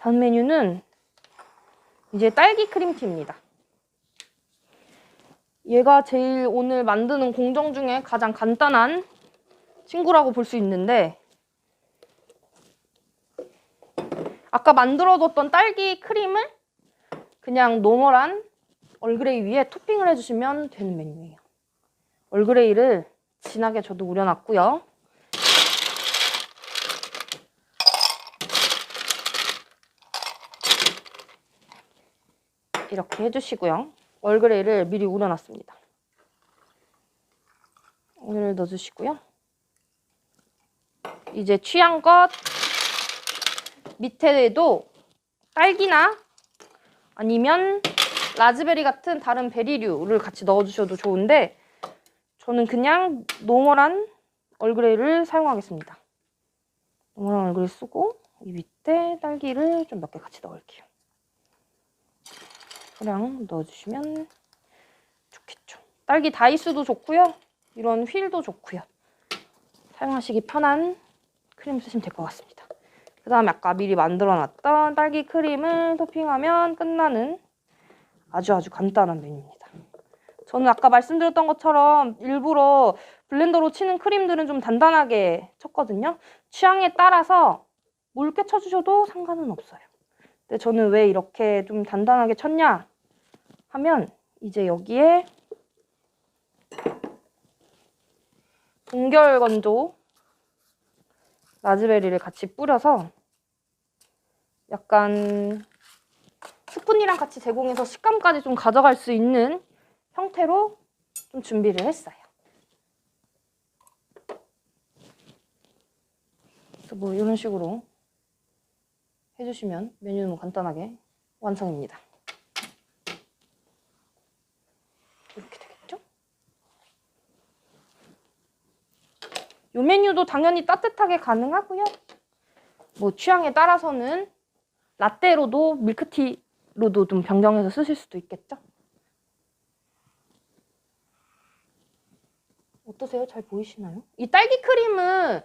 다음 메뉴는 이제 딸기 크림티입니다. 얘가 제일 오늘 만드는 공정 중에 가장 간단한 친구라고 볼 수 있는데, 아까 만들어뒀던 딸기 크림을 그냥 노멀한 얼그레이 위에 토핑을 해주시면 되는 메뉴예요. 얼그레이를 진하게 저도 우려놨고요. 이렇게 해주시고요. 얼그레이를 미리 우려놨습니다. 오늘 넣어주시고요. 이제 취향껏 밑에도 딸기나 아니면 라즈베리 같은 다른 베리류를 같이 넣어주셔도 좋은데, 저는 그냥 노멀한 얼그레이를 사용하겠습니다. 노멀한 얼그레이 쓰고 이 밑에 딸기를 좀 몇 개 같이 넣을게요. 소량 넣어주시면 좋겠죠. 딸기 다이스도 좋고요. 이런 휠도 좋고요. 사용하시기 편한 크림 쓰시면 될 것 같습니다. 그 다음에 아까 미리 만들어놨던 딸기 크림을 토핑하면 끝나는 아주 간단한 메뉴입니다. 저는 아까 말씀드렸던 것처럼 일부러 블렌더로 치는 크림들은 좀 단단하게 쳤거든요. 취향에 따라서 묽게 쳐주셔도 상관은 없어요. 근데 저는 왜 이렇게 좀 단단하게 쳤냐 하면, 이제 여기에 동결 건조 라즈베리를 같이 뿌려서 약간 스푼이랑 같이 제공해서 식감까지 좀 가져갈 수 있는 형태로 좀 준비를 했어요. 그래서 뭐 이런 식으로 해주시면 메뉴는 간단하게 완성입니다. 이렇게 되겠죠? 이 메뉴도 당연히 따뜻하게 가능하고요. 뭐 취향에 따라서는 라떼로도 밀크티로도 좀 변경해서 쓰실 수도 있겠죠? 어떠세요? 잘 보이시나요? 이 딸기 크림은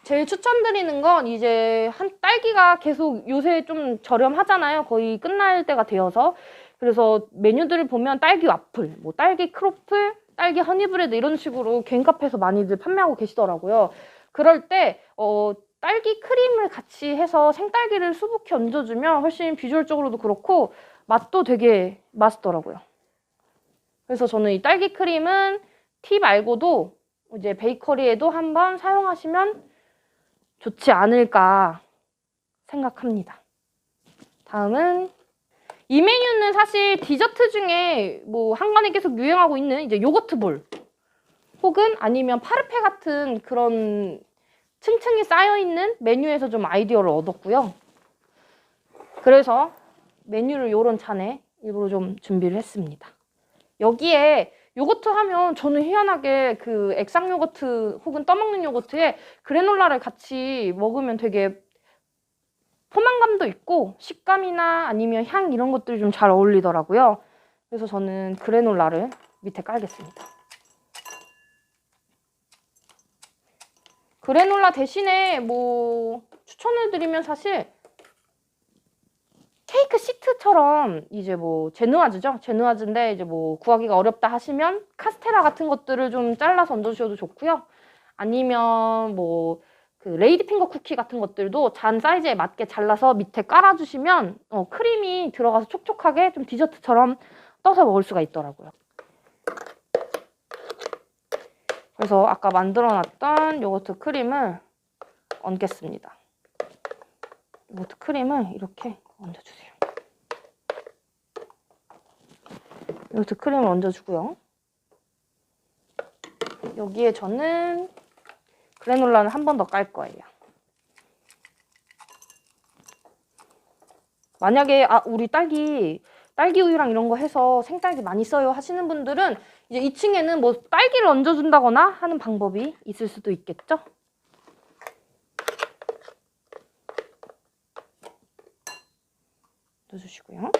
제일 추천드리는 건, 이제 딸기가 계속 요새 좀 저렴하잖아요. 거의 끝날 때가 되어서. 그래서 메뉴들을 보면 딸기 와플, 뭐 딸기 크로플, 딸기 허니브레드 이런 식으로 개인 카페에서 많이들 판매하고 계시더라고요. 그럴 때 딸기 크림을 같이 해서 생딸기를 수북히 얹어주면 훨씬 비주얼적으로도 그렇고 맛도 되게 맛있더라고요. 그래서 저는 이 딸기 크림은 티 말고도 이제 베이커리에도 한번 사용하시면 좋지 않을까 생각합니다. 다음은, 이 메뉴는 사실 디저트 중에 뭐 한간에 계속 유행하고 있는 이제 요거트 볼, 혹은 아니면 파르페 같은 그런 층층이 쌓여있는 메뉴에서 좀 아이디어를 얻었고요. 그래서 메뉴를 요런 잔에 일부러 좀 준비를 했습니다. 여기에 요거트 하면 저는 희한하게 그 액상 요거트 혹은 떠먹는 요거트에 그래놀라를 같이 먹으면 되게 포만감도 있고 식감이나 아니면 향 이런 것들이 좀 잘 어울리더라고요. 그래서 저는 그래놀라를 밑에 깔겠습니다. 그래놀라 대신에 뭐 추천해드리면, 사실 케이크 시트처럼 이제 뭐 제누아즈죠. 제누아즈인데 이제 뭐 구하기가 어렵다 하시면 카스테라 같은 것들을 좀 잘라서 얹어주셔도 좋고요. 아니면 뭐 그 레이디 핑거 쿠키 같은 것들도 잔 사이즈에 맞게 잘라서 밑에 깔아주시면 크림이 들어가서 촉촉하게 좀 디저트처럼 떠서 먹을 수가 있더라고요. 그래서 아까 만들어놨던 요거트 크림을 얹겠습니다. 요거트 크림을 이렇게 얹어주세요. 요거트 크림을 얹어주고요. 여기에 저는 그래놀라는 한 번 더 깔 거예요. 만약에 우리 딸기 우유랑 이런 거 해서 생딸기 많이 써요 하시는 분들은 이제 2층에는 뭐 딸기를 얹어준다거나 하는 방법이 있을 수도 있겠죠? 넣어주시고요.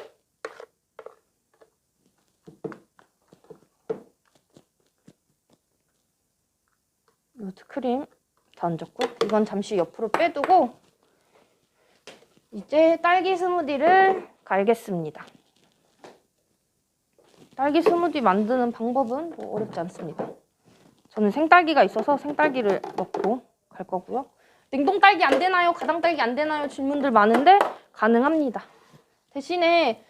요거트 크림 다 얹었고, 이건 잠시 옆으로 빼두고 이제 딸기 스무디를 갈겠습니다. 딸기 스무디 만드는 방법은 뭐 어렵지 않습니다. 저는 생딸기가 있어서 생딸기를 넣고 갈 거고요. 냉동 딸기 안 되나요? 가당 딸기 안 되나요? 질문들 많은데 가능합니다. 대신에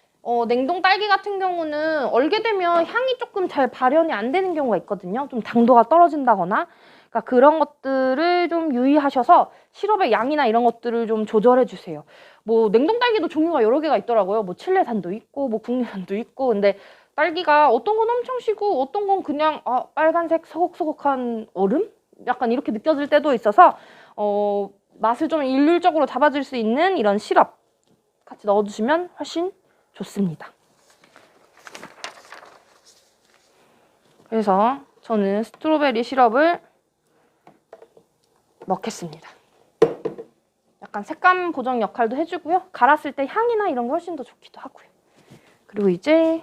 냉동 딸기 같은 경우는 얼게 되면 향이 조금 잘 발현이 안 되는 경우가 있거든요. 좀 당도가 떨어진다거나 그러니까 그런 것들을 좀 유의하셔서 시럽의 양이나 이런 것들을 좀 조절해 주세요. 뭐 냉동 딸기도 종류가 여러 개가 있더라고요. 뭐 칠레산도 있고 뭐 국내산도 있고 근데 딸기가 어떤 건 엄청 시고 어떤 건 그냥 빨간색 서걱서걱한 얼음? 약간 이렇게 느껴질 때도 있어서 맛을 좀 일률적으로 잡아줄 수 있는 이런 시럽 같이 넣어주시면 훨씬 좋습니다. 그래서 저는 스트로베리 시럽을 넣겠습니다. 약간 색감 보정 역할도 해주고요. 갈았을 때 향이나 이런 게 훨씬 더 좋기도 하고요. 그리고 이제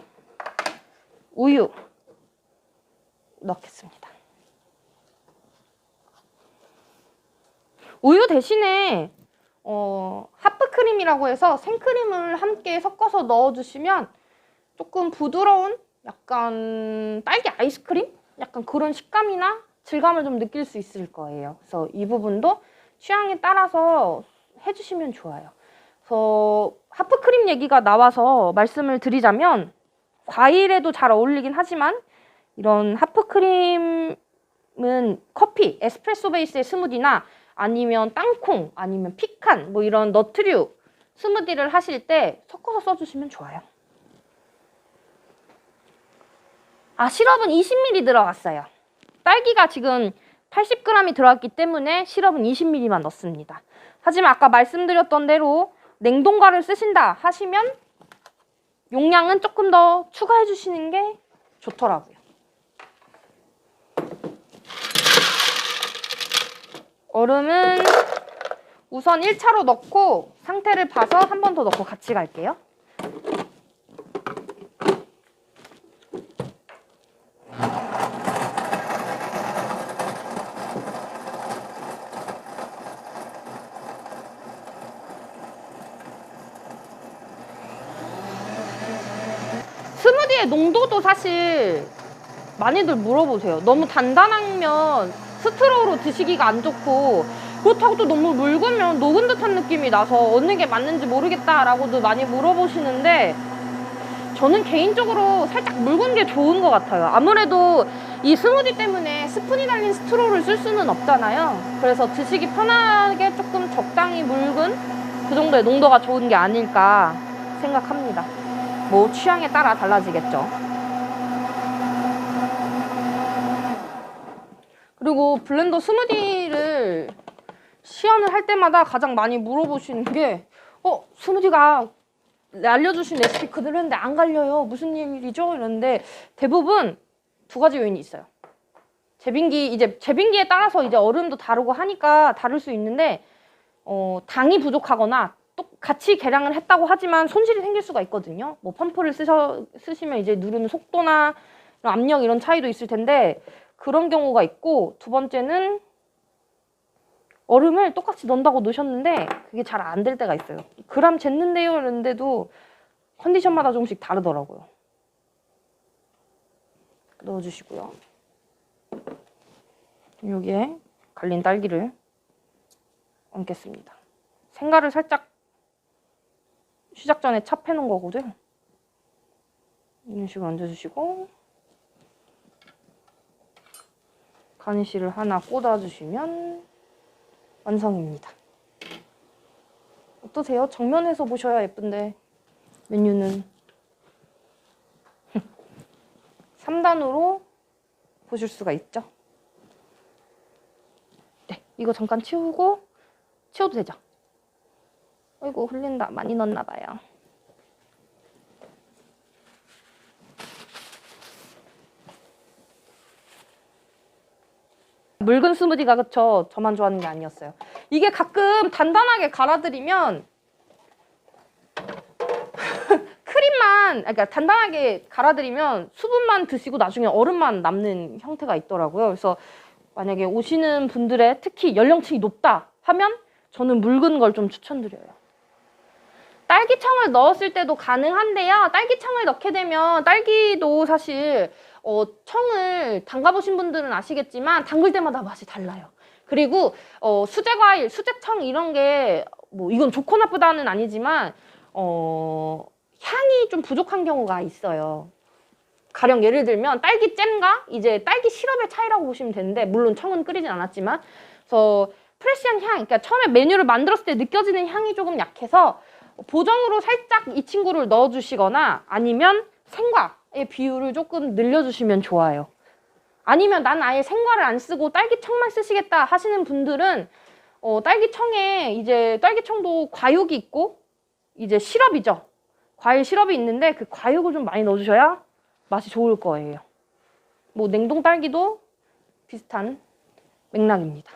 우유 넣겠습니다. 우유 대신에 하프크림이라고 해서 생크림을 함께 섞어서 넣어주시면 조금 부드러운 약간 딸기 아이스크림? 약간 그런 식감이나 질감을 좀 느낄 수 있을 거예요. 그래서 이 부분도 취향에 따라서 해주시면 좋아요. 그래서 하프크림 얘기가 나와서 말씀을 드리자면 과일에도 잘 어울리긴 하지만 이런 하프크림은 커피, 에스프레소 베이스의 스무디나 아니면 땅콩, 아니면 피칸, 뭐 이런 너트류 스무디를 하실 때 섞어서 써주시면 좋아요. 시럽은 20ml 들어갔어요. 딸기가 지금 80g이 들어갔기 때문에 시럽은 20ml만 넣습니다. 하지만 아까 말씀드렸던 대로 냉동과를 쓰신다 하시면 용량은 조금 더 추가해 주시는 게 좋더라고요. 얼음은 우선 1차로 넣고 상태를 봐서 한 번 더 넣고 같이 갈게요. 스무디의 농도도 사실 많이들 물어보세요. 너무 단단하면 스트로우로 드시기가 안 좋고 그렇다고 또 너무 묽으면 녹은 듯한 느낌이 나서 어느 게 맞는지 모르겠다라고도 많이 물어보시는데 저는 개인적으로 살짝 묽은 게 좋은 것 같아요. 아무래도 이 스무디 때문에 스푼이 달린 스트로우를 쓸 수는 없잖아요. 그래서 드시기 편하게 조금 적당히 묽은 그 정도의 농도가 좋은 게 아닐까 생각합니다. 뭐 취향에 따라 달라지겠죠. 그리고 블렌더 스무디를 시연을 할 때마다 가장 많이 물어보시는 게 스무디가 알려주신 레시피 그대로 했는데 안 갈려요. 무슨 일이죠? 이러는데 대부분 두 가지 요인이 있어요. 제빙기에 따라서 이제 얼음도 다르고 하니까 다를 수 있는데 당이 부족하거나 또 같이 계량을 했다고 하지만 손실이 생길 수가 있거든요. 뭐 펌프를 쓰시면 이제 누르는 속도나 압력 이런 차이도 있을 텐데 그런 경우가 있고 두 번째는 얼음을 똑같이 넣는다고 넣으셨는데 그게 잘 안 될 때가 있어요. 그람 쟀는데요 이랬는데도 컨디션마다 조금씩 다르더라고요. 넣어주시고요. 여기에 갈린 딸기를 얹겠습니다. 생과를 살짝 시작 전에 찹해 놓은 거거든요. 이런 식으로 얹어주시고 가니쉬를 하나 꽂아주시면 완성입니다. 어떠세요? 정면에서 보셔야 예쁜데 메뉴는 3단으로 보실 수가 있죠. 네, 이거 잠깐 치워도 되죠? 아이고 흘린다. 많이 넣었나 봐요. 묽은 스무디가 그쵸? 저만 좋아하는 게 아니었어요. 이게 가끔 단단하게 갈아드리면 그러니까 단단하게 갈아드리면 수분만 드시고 나중에 얼음만 남는 형태가 있더라고요. 그래서 만약에 오시는 분들의 특히 연령층이 높다 하면 저는 묽은 걸 좀 추천드려요. 딸기청을 넣었을 때도 가능한데요. 딸기청을 넣게 되면 딸기도 사실 청을 담가보신 분들은 아시겠지만 담글 때마다 맛이 달라요. 그리고 수제과일, 수제청 이런 게 뭐 이건 좋고 나쁘다는 아니지만 향이 좀 부족한 경우가 있어요. 가령 예를 들면 딸기잼과 이제 딸기 시럽의 차이라고 보시면 되는데, 물론 청은 끓이진 않았지만, 그래서 프레시한 향, 그러니까 처음에 메뉴를 만들었을 때 느껴지는 향이 조금 약해서 보정으로 살짝 이 친구를 넣어주시거나 아니면 생과의 비율을 조금 늘려주시면 좋아요. 아니면 난 아예 생과를 안 쓰고 딸기청만 쓰시겠다 하시는 분들은 딸기청에 이제 딸기청도 과육이 있고 이제 시럽이죠. 과일 시럽이 있는데 그 과육을 좀 많이 넣어주셔야 맛이 좋을 거예요. 뭐 냉동 딸기도 비슷한 맥락입니다.